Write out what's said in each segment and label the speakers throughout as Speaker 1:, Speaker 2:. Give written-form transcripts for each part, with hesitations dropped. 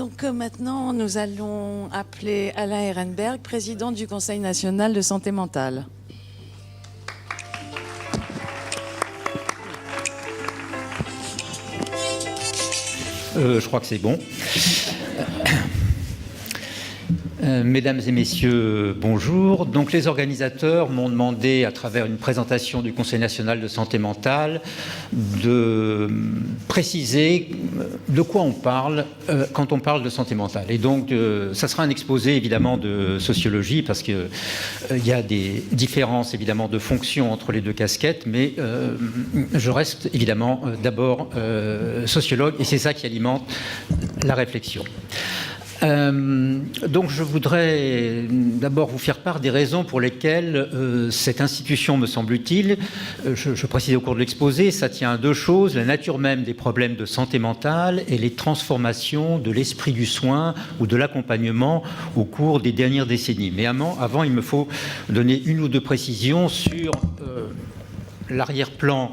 Speaker 1: Donc maintenant, nous allons appeler Alain Ehrenberg, président du Conseil national de santé mentale.
Speaker 2: Je crois que c'est bon. Mesdames et messieurs, bonjour. Donc les organisateurs m'ont demandé, à travers une présentation du Conseil national de santé mentale, de préciser de quoi on parle quand on parle de santé mentale. Et donc, ça sera un exposé évidemment de sociologie, parce qu'il y a des différences évidemment de fonction entre les deux casquettes, mais je reste évidemment d'abord sociologue, et c'est ça qui alimente la réflexion. Donc je voudrais d'abord vous faire part des raisons pour lesquelles cette institution me semble utile. Je précise au cours de l'exposé, ça tient à deux choses: la nature même des problèmes de santé mentale et les transformations de l'esprit du soin ou de l'accompagnement au cours des dernières décennies. Mais avant, il me faut donner une ou deux précisions sur l'arrière-plan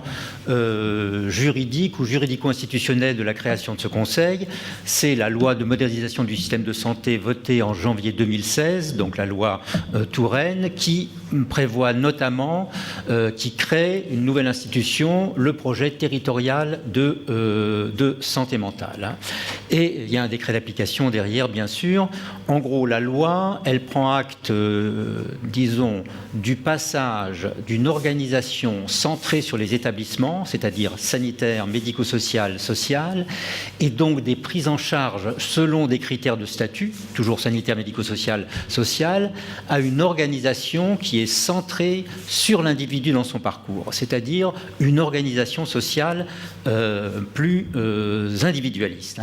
Speaker 2: juridique ou juridico-institutionnel de la création de ce conseil. C'est la loi de modernisation du système de santé votée en janvier 2016, donc la loi Touraine, qui prévoit notamment, qui crée une nouvelle institution, le projet territorial de santé mentale. Et il y a un décret d'application derrière, bien sûr. En gros, la loi, elle prend acte, disons, du passage d'une organisation centrée sur les établissements, c'est-à-dire sanitaire, médico-social, social, et donc des prises en charge selon des critères de statut, toujours sanitaire, médico-social, social, à une organisation qui est centrée sur l'individu dans son parcours, c'est-à-dire une organisation sociale plus individualiste.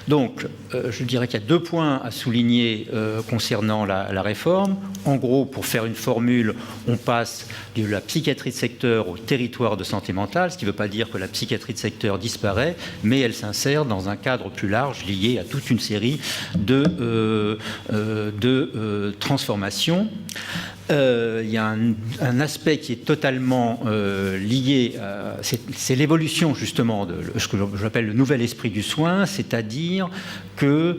Speaker 2: Donc, je dirais qu'il y a deux points à souligner concernant la réforme. En gros, pour faire une formule, on passe de la psychiatrie de secteur au territoire de santé mentale, ce qui ne veut pas dire que la psychiatrie de secteur disparaît, mais elle s'insère dans un cadre plus large lié à toute une série de transformations. Il y a un aspect qui est totalement lié, c'est l'évolution justement de ce que j'appelle le nouvel esprit du soin, c'est-à-dire que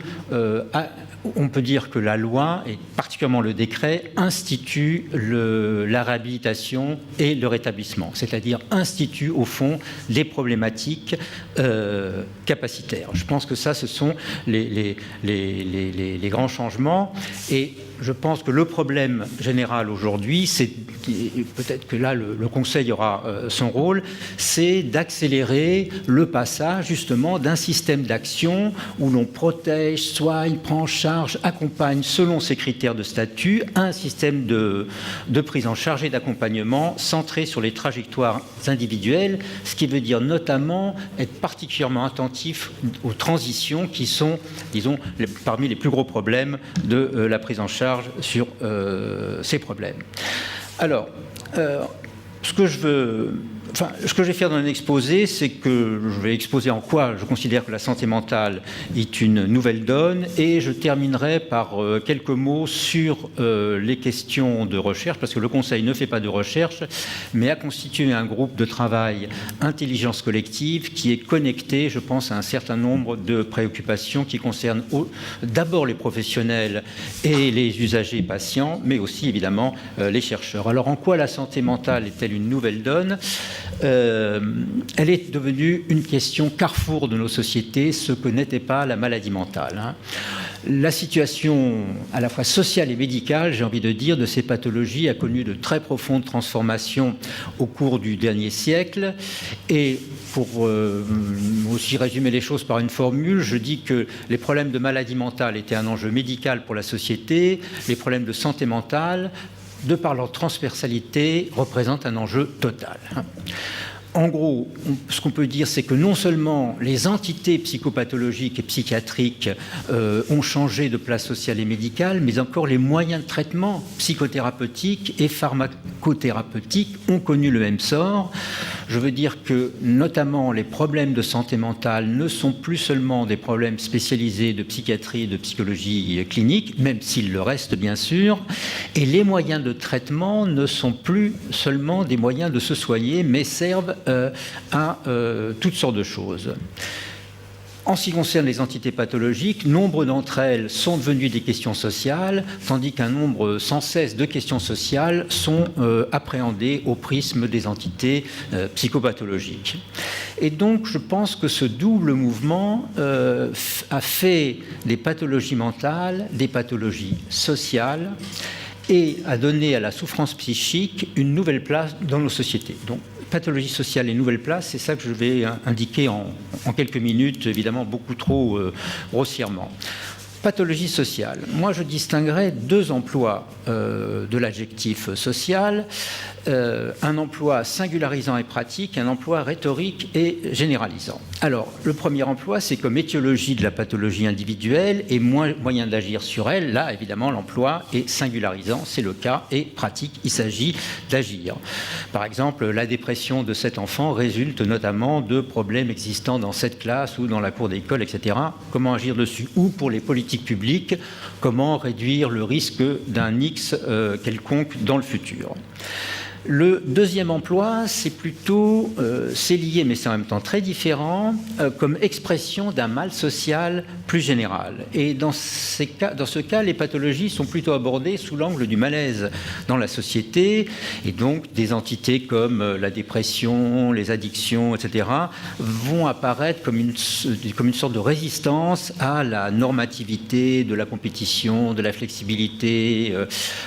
Speaker 2: on peut dire que la loi, et particulièrement le décret, institue la réhabilitation et le rétablissement, c'est-à-dire institue au fond les problématiques capacitaires. Je pense que ça, ce sont les grands changements. Et je pense que le problème général aujourd'hui, c'est peut-être que là le Conseil aura son rôle, c'est d'accélérer le passage justement d'un système d'action où l'on protège, soigne, prend en charge, accompagne selon ses critères de statut, à un système de prise en charge et d'accompagnement centré sur les trajectoires individuelles, ce qui veut dire notamment être particulièrement attentif aux transitions qui sont, disons, parmi les plus gros problèmes de la prise en charge sur ces problèmes. Alors, ce que je vais faire dans un exposé, c'est que je vais exposer en quoi je considère que la santé mentale est une nouvelle donne, et je terminerai par quelques mots sur les questions de recherche, parce que le Conseil ne fait pas de recherche, mais a constitué un groupe de travail intelligence collective qui est connecté, je pense, à un certain nombre de préoccupations qui concernent d'abord les professionnels et les usagers patients, mais aussi évidemment les chercheurs. Alors, en quoi la santé mentale est-elle une nouvelle donne ? Elle est devenue une question carrefour de nos sociétés, ce que n'était pas la maladie mentale. La situation à la fois sociale et médicale, j'ai envie de dire, de ces pathologies a connu de très profondes transformations au cours du dernier siècle. Et pour aussi résumer les choses par une formule, je dis que les problèmes de maladie mentale étaient un enjeu médical pour la société, les problèmes de santé mentale, de par leur transversalité, représente un enjeu total. En gros, ce qu'on peut dire, c'est que non seulement les entités psychopathologiques et psychiatriques ont changé de place sociale et médicale, mais encore les moyens de traitement psychothérapeutiques et pharmacothérapeutiques ont connu le même sort. Je veux dire que, notamment, les problèmes de santé mentale ne sont plus seulement des problèmes spécialisés de psychiatrie et de psychologie clinique, même s'ils le restent, bien sûr, et les moyens de traitement ne sont plus seulement des moyens de se soigner, mais servent à toutes sortes de choses. En ce qui concerne les entités pathologiques, nombre d'entre elles sont devenues des questions sociales, tandis qu'un nombre sans cesse de questions sociales sont appréhendées au prisme des entités psychopathologiques. Et donc, je pense que ce double mouvement a fait des pathologies mentales des pathologies sociales et a donné à la souffrance psychique une nouvelle place dans nos sociétés. Donc, pathologie sociale et nouvelle place, c'est ça que je vais indiquer en quelques minutes, évidemment beaucoup trop grossièrement. Pathologie sociale. Moi, je distinguerais deux emplois de l'adjectif social. Un emploi singularisant et pratique, un emploi rhétorique et généralisant. Alors, le premier emploi, c'est comme étiologie de la pathologie individuelle et moyen d'agir sur elle. Là, évidemment, l'emploi est singularisant, c'est le cas, et pratique, il s'agit d'agir. Par exemple, la dépression de cet enfant résulte notamment de problèmes existants dans cette classe ou dans la cour d'école, etc. Comment agir dessus? Ou pour les politiques publiques, comment réduire le risque d'un X quelconque dans le futur? Le deuxième emploi, c'est plutôt, c'est lié, mais c'est en même temps très différent, comme expression d'un mal social plus général. Et dans ce cas, les pathologies sont plutôt abordées sous l'angle du malaise dans la société, et donc des entités comme la dépression, les addictions, etc., vont apparaître comme une sorte de résistance à la normativité, de la compétition, de la flexibilité,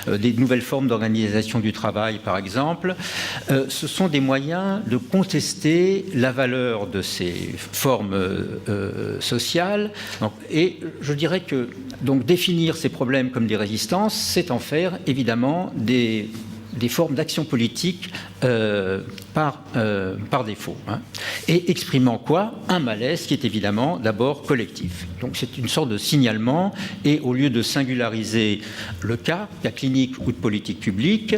Speaker 2: des nouvelles formes d'organisation du travail, par exemple. Ce sont des moyens de contester la valeur de ces formes sociales. Et je dirais que donc, définir ces problèmes comme des résistances, c'est en faire évidemment des formes d'action politique par défaut. Hein. Et exprimant quoi? Un malaise qui est évidemment d'abord collectif. Donc c'est une sorte de signalement, et au lieu de singulariser le cas clinique ou de politique publique,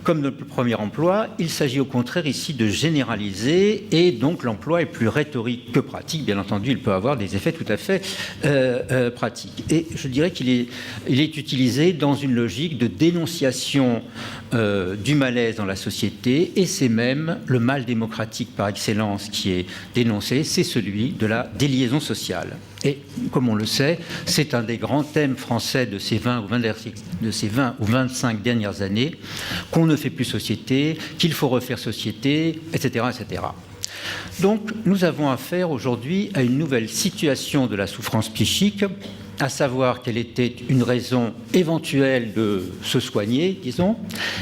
Speaker 2: comme notre premier emploi, il s'agit au contraire ici de généraliser, et donc l'emploi est plus rhétorique que pratique. Bien entendu, il peut avoir des effets tout à fait pratiques. Et je dirais qu'il est utilisé dans une logique de dénonciation du malaise dans la société, et c'est même le mal démocratique par excellence qui est dénoncé, c'est celui de la déliaison sociale. Et comme on le sait, c'est un des grands thèmes français de ces 20 ou 25 dernières années, qu'on ne fait plus société, qu'il faut refaire société, etc., etc. Donc nous avons affaire aujourd'hui à une nouvelle situation de la souffrance psychique, à savoir qu'elle était une raison éventuelle de se soigner, disons.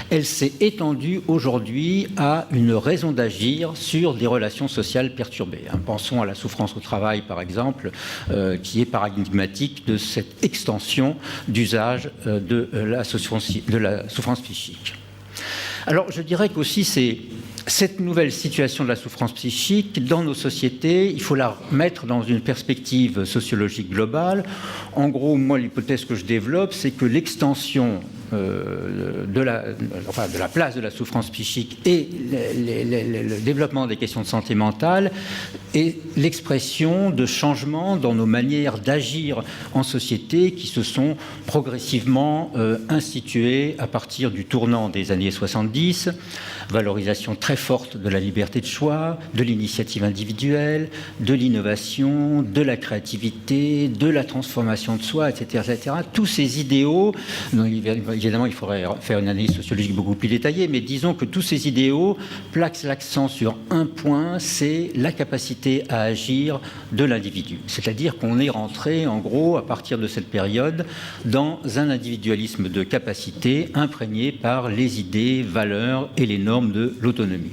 Speaker 2: Elle s'est étendue aujourd'hui à une raison d'agir sur des relations sociales perturbées. Pensons à la souffrance au travail, par exemple, qui est paradigmatique de cette extension d'usage de la souffrance psychique. Alors, je dirais qu'aussi, cette nouvelle situation de la souffrance psychique, dans nos sociétés, il faut la mettre dans une perspective sociologique globale. En gros, moi, l'hypothèse que je développe, c'est que l'extension de la place de la souffrance psychique et le développement des questions de santé mentale est l'expression de changements dans nos manières d'agir en société qui se sont progressivement institués à partir du tournant des années 70, valorisation très forte de la liberté de choix, de l'initiative individuelle, de l'innovation, de la créativité, de la transformation de soi, etc., etc. Tous ces idéaux, évidemment, il faudrait faire une analyse sociologique beaucoup plus détaillée, mais disons que tous ces idéaux plaquent l'accent sur un point, c'est la capacité à agir de l'individu. C'est-à-dire qu'on est rentré, en gros, à partir de cette période, dans un individualisme de capacité imprégné par les idées, valeurs et les normes de l'autonomie.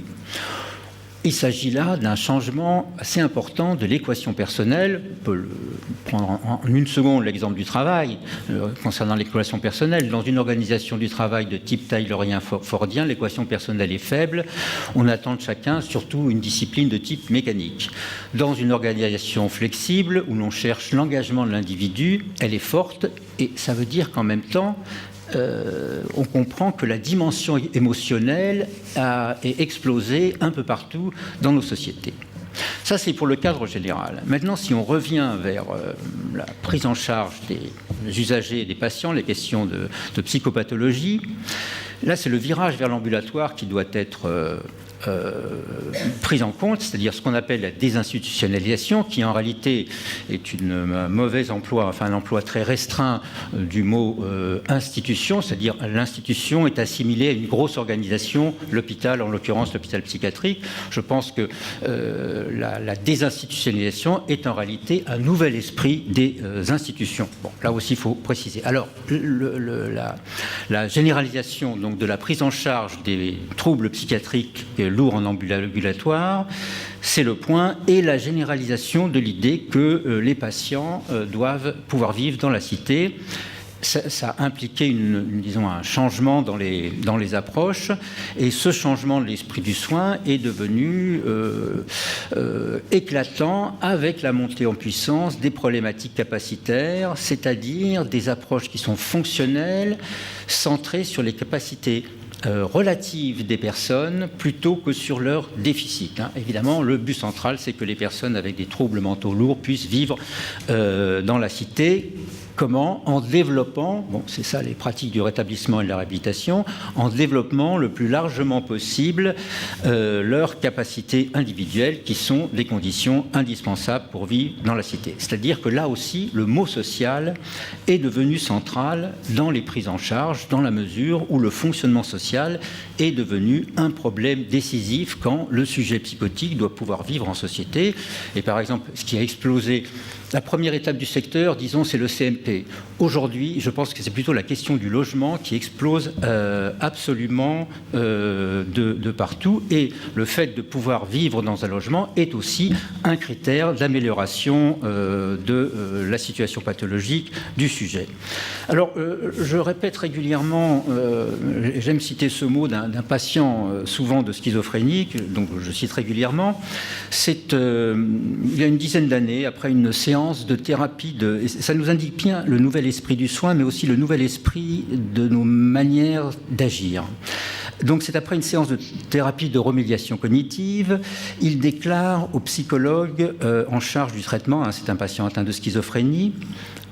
Speaker 2: Il s'agit là d'un changement assez important de l'équation personnelle. On peut prendre en une seconde l'exemple du travail. Concernant l'équation personnelle, dans une organisation du travail de type taylorien-fordien, l'équation personnelle est faible. On attend de chacun surtout une discipline de type mécanique. Dans une organisation flexible, où l'on cherche l'engagement de l'individu, elle est forte, et ça veut dire qu'en même temps, on comprend que la dimension émotionnelle est explosée un peu partout dans nos sociétés. Ça, c'est pour le cadre général. Maintenant, si on revient vers la prise en charge des usagers et des patients, les questions de psychopathologie, là, c'est le virage vers l'ambulatoire qui doit être prise en compte, c'est-à-dire ce qu'on appelle la désinstitutionnalisation, qui en réalité est un mauvais emploi, enfin un emploi très restreint du mot institution, c'est-à-dire l'institution est assimilée à une grosse organisation, l'hôpital, en l'occurrence l'hôpital psychiatrique. Je pense que la désinstitutionnalisation est en réalité un nouvel esprit des institutions. Bon, là aussi, il faut préciser. Alors, la généralisation donc, de la prise en charge des troubles psychiatriques lourds en ambulatoire, c'est le point, et la généralisation de l'idée que les patients doivent pouvoir vivre dans la cité. Ça a impliqué disons, un changement dans les approches, et ce changement de l'esprit du soin est devenu éclatant avec la montée en puissance des problématiques capacitaires, c'est-à-dire des approches qui sont fonctionnelles, centrées sur les capacités relatives des personnes plutôt que sur leurs déficits. Évidemment, le but central, c'est que les personnes avec des troubles mentaux lourds puissent vivre dans la cité. Comment ? En développant, c'est ça les pratiques du rétablissement et de la réhabilitation, en développant le plus largement possible leurs capacités individuelles qui sont des conditions indispensables pour vivre dans la cité. C'est-à-dire que là aussi, le mot social est devenu central dans les prises en charge, dans la mesure où le fonctionnement social est devenu un problème décisif quand le sujet psychotique doit pouvoir vivre en société. Et par exemple, ce qui a explosé, la première étape du secteur, disons, c'est le CMP. Aujourd'hui, je pense que c'est plutôt la question du logement qui explose absolument de partout. Et le fait de pouvoir vivre dans un logement est aussi un critère d'amélioration de la situation pathologique du sujet. Alors, je répète régulièrement, j'aime citer ce mot d'un patient souvent de schizophrénie, donc je cite régulièrement. C'est il y a une dizaine d'années, après une séance de thérapie, et ça nous indique bien le nouvel esprit du soin, mais aussi le nouvel esprit de nos manières d'agir. Donc c'est après une séance de thérapie de remédiation cognitive, il déclare au psychologue en charge du traitement, c'est un patient atteint de schizophrénie,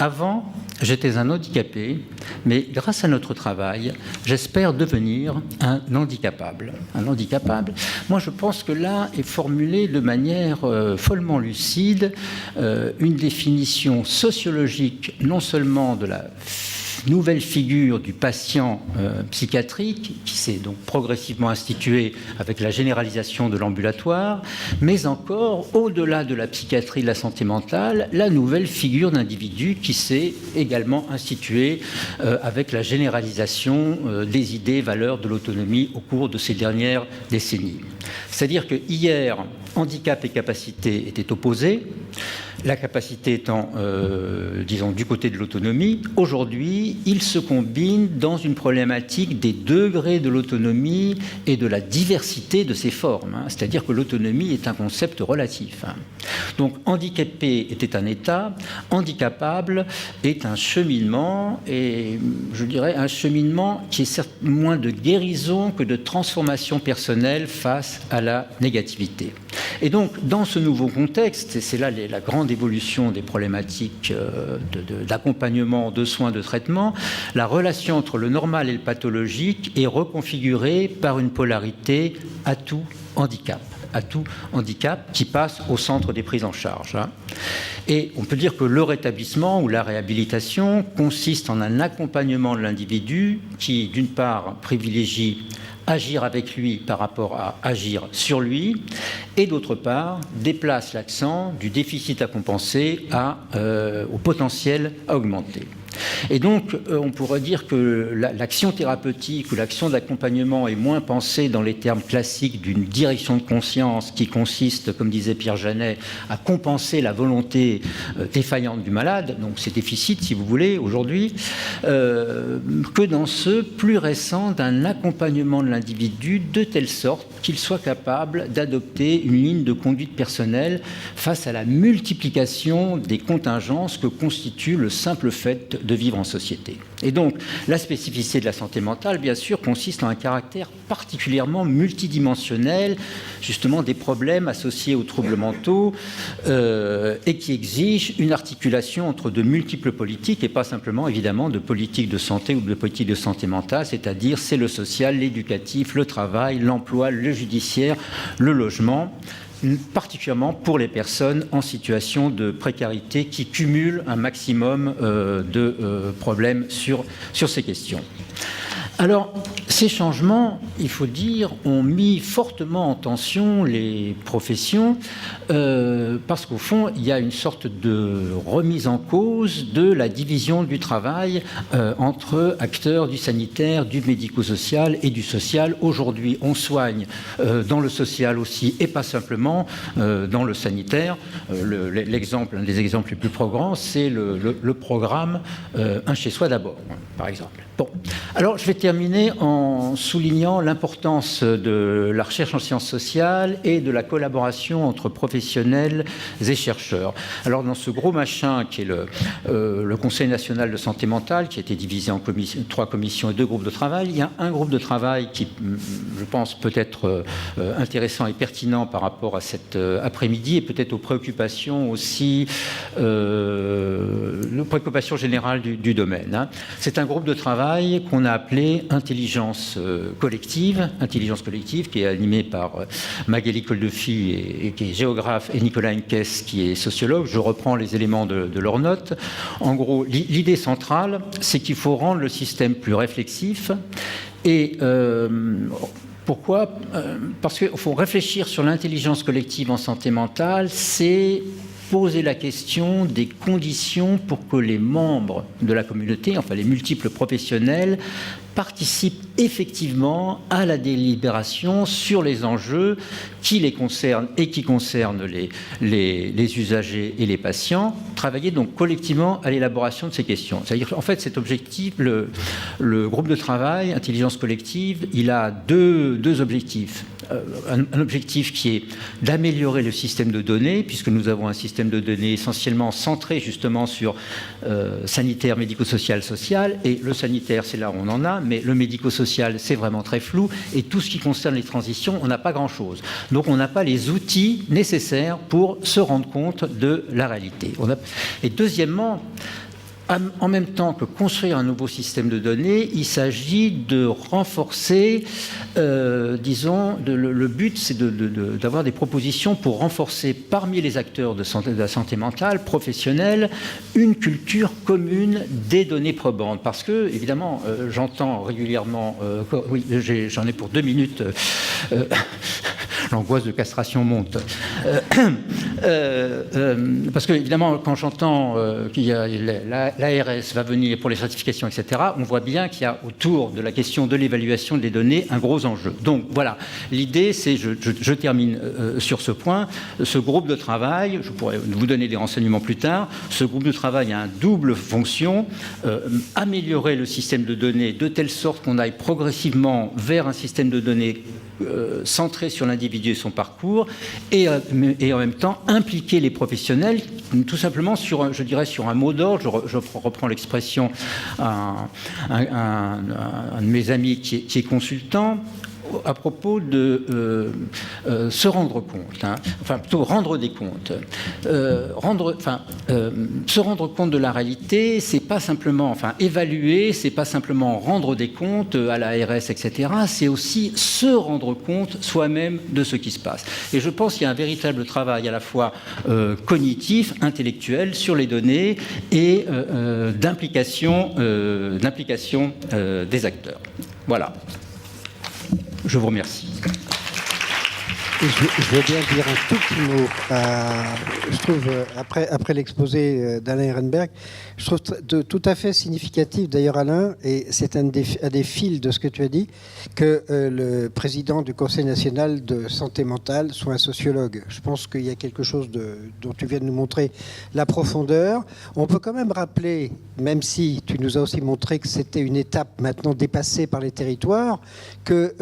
Speaker 2: avant j'étais un handicapé, mais grâce à notre travail, j'espère devenir un handicapable. Un handicapable, moi je pense que là est formulée de manière follement lucide une définition sociologique non seulement de la nouvelle figure du patient psychiatrique qui s'est donc progressivement instituée avec la généralisation de l'ambulatoire, mais encore au-delà de la psychiatrie de la santé mentale, la nouvelle figure d'individu qui s'est également instituée avec la généralisation des idées, valeurs de l'autonomie au cours de ces dernières décennies. C'est-à-dire que hier, handicap et capacité étaient opposés, la capacité étant, disons, du côté de l'autonomie. Aujourd'hui, ils se combinent dans une problématique des degrés de l'autonomie et de la diversité de ses formes. C'est-à-dire que l'autonomie est un concept relatif. Donc, handicapé était un état, handicapable est un cheminement, et je dirais un cheminement qui est certes moins de guérison que de transformation personnelle face à la négativité. Et donc, dans ce nouveau contexte, et c'est là la grande évolution des problématiques d'accompagnement, de soins, de traitement, la relation entre le normal et le pathologique est reconfigurée par une polarité atout-handicap. Atout-handicap qui passe au centre des prises en charge. Et on peut dire que le rétablissement ou la réhabilitation consiste en un accompagnement de l'individu qui, d'une part, privilégie agir avec lui par rapport à agir sur lui, et d'autre part, déplace l'accent du déficit à compenser au potentiel à augmenter. Et donc, on pourrait dire que l'action thérapeutique ou l'action d'accompagnement est moins pensée dans les termes classiques d'une direction de conscience qui consiste, comme disait Pierre Janet, à compenser la volonté défaillante du malade, donc ses déficits, si vous voulez, aujourd'hui, que dans ce plus récent d'un accompagnement de l'individu de telle sorte qu'il soit capable d'adopter une ligne de conduite personnelle face à la multiplication des contingences que constitue le simple fait de vivre en société. Et donc, la spécificité de la santé mentale, bien sûr, consiste en un caractère particulièrement multidimensionnel, justement des problèmes associés aux troubles mentaux, et qui exigent une articulation entre de multiples politiques, et pas simplement, évidemment, de politiques de santé ou de politiques de santé mentale, c'est-à-dire c'est le social, l'éducatif, le travail, l'emploi, le judiciaire, le logement, particulièrement pour les personnes en situation de précarité qui cumulent un maximum de problèmes sur ces questions. Alors, ces changements, il faut dire, ont mis fortement en tension les professions parce qu'au fond, il y a une sorte de remise en cause de la division du travail entre acteurs du sanitaire, du médico-social et du social. Aujourd'hui, on soigne dans le social aussi et pas simplement dans le sanitaire. Un des exemples les plus probants, c'est le programme Un chez soi d'abord, par exemple. Bon, alors je vais terminer en soulignant l'importance de la recherche en sciences sociales et de la collaboration entre professionnels et chercheurs. Alors dans ce gros machin qui est le Conseil national de santé mentale, qui a été divisé en 3 commissions et 2 groupes de travail, il y a un groupe de travail qui, je pense, peut être intéressant et pertinent par rapport à cet après-midi et peut-être aux préoccupations aussi, aux préoccupations générales du domaine. Hein. C'est un groupe de travail qu'on a appelé Intelligence collective, qui est animée par Magali Koldefy et qui est géographe, et Nicolas Henkes qui est sociologue. Je reprends les éléments de leurs notes. En gros, l'idée centrale, c'est qu'il faut rendre le système plus réflexif et pourquoi ? Parce qu'il faut réfléchir sur l'intelligence collective en santé mentale, c'est poser la question des conditions pour que les membres de la communauté, enfin les multiples professionnels, participent effectivement à la délibération sur les enjeux qui les concernent et qui concernent les usagers et les patients, travailler donc collectivement à l'élaboration de ces questions. C'est-à-dire qu'en fait, cet objectif, le groupe de travail, intelligence collective, il a deux objectifs. Un objectif qui est d'améliorer le système de données, puisque nous avons un système de données essentiellement centré justement sur sanitaire, médico-social, social, et le sanitaire, c'est là où on en a, mais le médico-social, c'est vraiment très flou, et tout ce qui concerne les transitions, on n'a pas grand-chose. Donc on n'a pas les outils nécessaires pour se rendre compte de la réalité. Et deuxièmement, en même temps que construire un nouveau système de données, il s'agit de renforcer, le but, c'est d'avoir des propositions pour renforcer parmi les acteurs de la santé mentale, professionnelle, une culture commune des données probantes. Parce que, évidemment, j'entends régulièrement, oui, j'en ai pour 2 minutes, l'angoisse de castration monte. Parce que, évidemment, quand j'entends qu'il y a l'ARS va venir pour les certifications, etc., on voit bien qu'il y a autour de la question de l'évaluation des données un gros enjeu. Donc, voilà. L'idée, c'est, je termine sur ce point, ce groupe de travail, je pourrais vous donner des renseignements plus tard, ce groupe de travail a une double fonction, améliorer le système de données de telle sorte qu'on aille progressivement vers un système de données centré sur l'individu et son parcours, et en même temps impliquer les professionnels, tout simplement sur un mot d'ordre. Je reprends l'expression un de mes amis qui est consultant, à propos de se rendre compte, enfin plutôt rendre des comptes. Se rendre compte de la réalité, c'est pas simplement, évaluer, c'est pas simplement rendre des comptes à l'ARS, etc. C'est aussi se rendre compte soi-même de ce qui se passe. Et je pense qu'il y a un véritable travail à la fois cognitif, intellectuel sur les données et d'implication des acteurs. Voilà. Je vous remercie.
Speaker 3: Je veux bien dire un tout petit mot. Je trouve, après l'exposé d'Alain Ehrenberg, je trouve tout à fait significatif, d'ailleurs Alain, et c'est un des fils de ce que tu as dit, que le président du Conseil national de santé mentale soit un sociologue. Je pense qu'il y a quelque chose dont tu viens de nous montrer la profondeur. On peut quand même rappeler, même si tu nous as aussi montré que c'était une étape maintenant dépassée par les territoires, que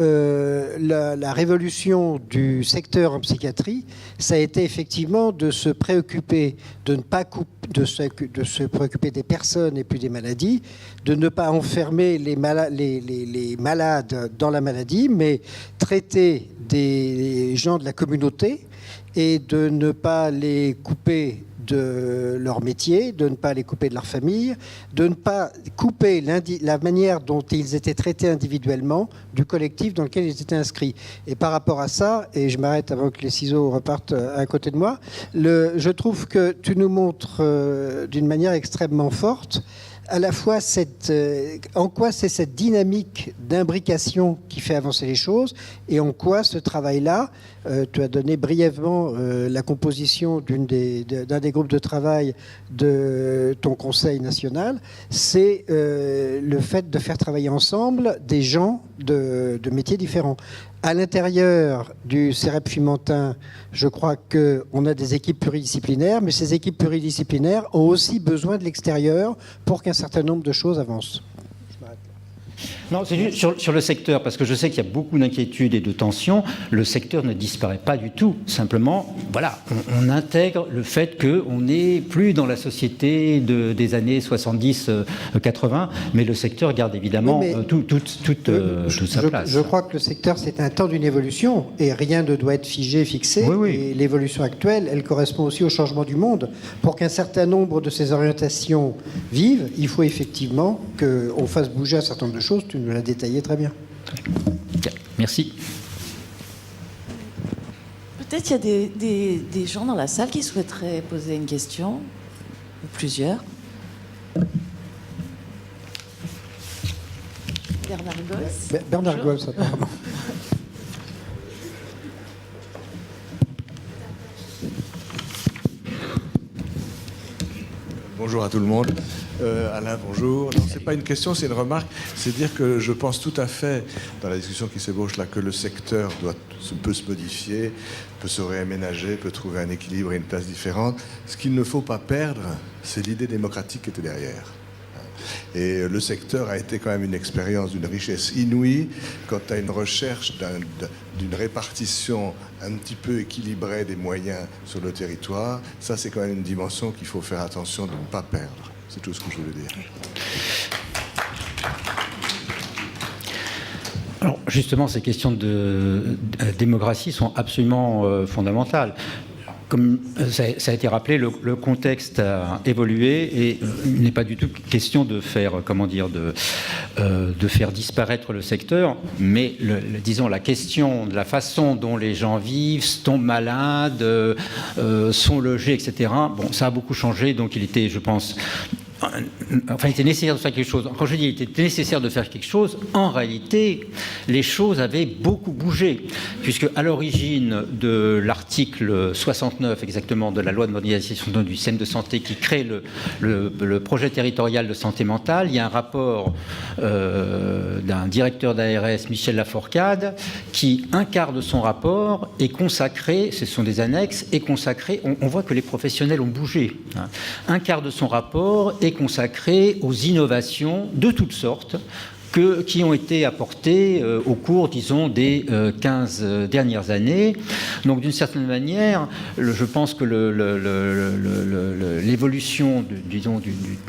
Speaker 3: la révolution du secteur en psychiatrie, ça a été effectivement de se préoccuper, de ne pas de se préoccuper des personnes et plus des maladies, de ne pas enfermer les malades dans la maladie, mais traiter des gens de la communauté et de ne pas les couper de leur métier, de ne pas les couper de leur famille, de ne pas couper la manière dont ils étaient traités individuellement du collectif dans lequel ils étaient inscrits. Et par rapport à ça, et je m'arrête avant que les ciseaux repartent à côté de moi, je trouve que tu nous montres d'une manière extrêmement forte à la fois en quoi c'est cette dynamique d'imbrication qui fait avancer les choses et en quoi ce travail-là, tu as donné brièvement la composition d'un des groupes de travail de ton Conseil national, c'est le fait de faire travailler ensemble des gens de métiers différents. À l'intérieur du CEREP Fumentin, je crois qu'on a des équipes pluridisciplinaires, mais ces équipes pluridisciplinaires ont aussi besoin de l'extérieur pour qu'un certain nombre de choses avancent.
Speaker 2: Non, c'est juste sur le secteur, parce que je sais qu'il y a beaucoup d'inquiétudes et de tensions. Le secteur ne disparaît pas du tout. Simplement, voilà, on intègre le fait qu'on n'est plus dans la société des années 70-80, mais le secteur garde évidemment toute sa place.
Speaker 3: Je crois que le secteur, c'est un temps d'une évolution, et rien ne doit être figé, fixé.
Speaker 2: Oui.
Speaker 3: Et l'évolution actuelle, elle correspond aussi au changement du monde. Pour qu'un certain nombre de ces orientations vivent, il faut effectivement qu'on fasse bouger un certain nombre de choses. Tu nous l'as détaillé très bien.
Speaker 2: Merci.
Speaker 1: Peut-être il y a des gens dans la salle qui souhaiteraient poser une question, ou plusieurs. Bernard Gosse.
Speaker 3: Bernard Gosse, apparemment.
Speaker 4: Bonjour à tout le monde. Alain, bonjour. Non, c'est pas une question, c'est une remarque. C'est dire que je pense tout à fait, dans la discussion qui s'ébauche là, que le secteur peut se modifier, peut se réaménager, peut trouver un équilibre et une place différente. Ce qu'il ne faut pas perdre, c'est l'idée démocratique qui était derrière. Et le secteur a été quand même une expérience d'une richesse inouïe quant à une recherche d'une répartition un petit peu équilibrée des moyens sur le territoire. Ça, c'est quand même une dimension qu'il faut faire attention de ne pas perdre. C'est tout ce que je voulais dire.
Speaker 2: Alors, justement, ces questions de démocratie sont absolument fondamentales. Comme ça a été rappelé, le contexte a évolué et il n'est pas du tout question de faire, de faire disparaître le secteur, mais disons la question de la façon dont les gens vivent, tombent malades, sont logés, etc. Bon, ça a beaucoup changé, donc il était, je pense, il était nécessaire de faire quelque chose. Quand je dis qu'il était nécessaire de faire quelque chose, en réalité, les choses avaient beaucoup bougé, puisque à l'origine de l'article 69 exactement de la loi de modernisation du système de santé qui crée le projet territorial de santé mentale, il y a un rapport d'un directeur d'ARS, Michel Laforcade, qui un quart de son rapport est consacré, ce sont des annexes, est consacré, on voit que les professionnels ont bougé. Un quart de son rapport est consacré aux innovations de toutes sortes qui ont été apportées au cours, disons, des 15 dernières années. Donc, d'une certaine manière, je pense que l'évolution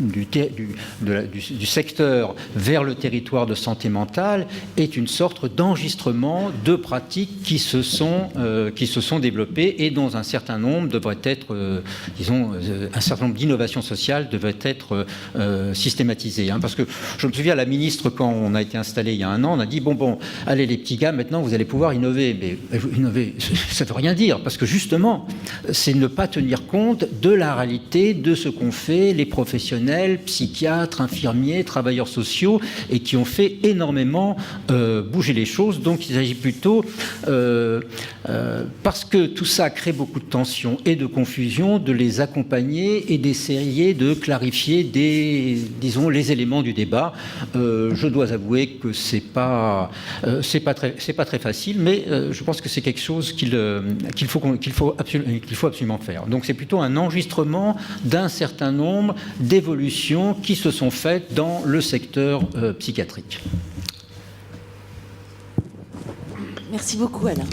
Speaker 2: du secteur vers le territoire de santé mentale est une sorte d'enregistrement de pratiques qui se sont développées et dont un certain nombre devrait être, un certain nombre d'innovations sociales devraient être systématisées. Parce que je me souviens, la ministre, quand on a été installé il y a un an, on a dit bon, allez les petits gars, maintenant vous allez pouvoir innover. Mais innover, ça ne veut rien dire, parce que justement, c'est ne pas tenir compte de la réalité de ce qu'ont fait les professionnels, psychiatres, infirmiers, travailleurs sociaux, et qui ont fait énormément bouger les choses. Donc il s'agit plutôt, parce que tout ça crée beaucoup de tensions et de confusion, de les accompagner et d'essayer de clarifier les éléments du débat. Je dois avouer que c'est pas très facile, mais je pense que c'est quelque chose qu'il faut absolument faire. Donc c'est plutôt un enregistrement d'un certain nombre d'évolutions qui se sont faites dans le secteur psychiatrique.
Speaker 1: Merci beaucoup, Alain.